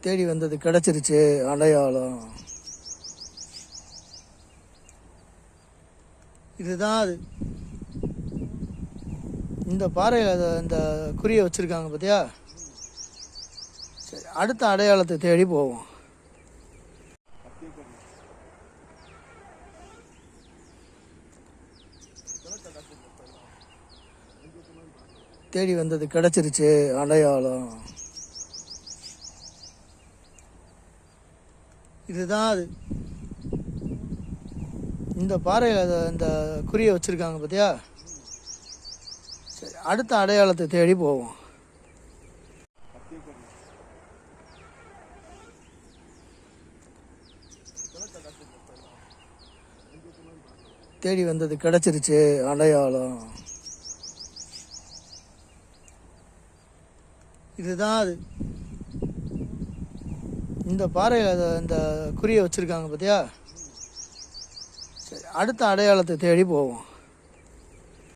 தேடி வந்தது கிடைச்சிருச்சு அடையாளம். இதுதான் அது. இந்த பாறையில் இந்த குறியை வச்சுருக்காங்க பார்த்தியா. சரி, அடுத்த அடையாளத்தை தேடி போவோம். தேடி வந்தது கிடைச்சிருச்சு அடையாளம். இதுதான் அது. இந்த பாறையில் இந்த குறியை வச்சுருக்காங்க பார்த்தியா. சரி, அடுத்த அடையாளத்தை தேடி போவோம். தேடி வந்தது கிடைச்சிருச்சு அடையாளம். இதுதான் அது. இந்த பாறையில் இந்த குறியை வச்சுருக்காங்க பார்த்தியா. சரி, அடுத்த அடையாளத்தை தேடி போவோம்.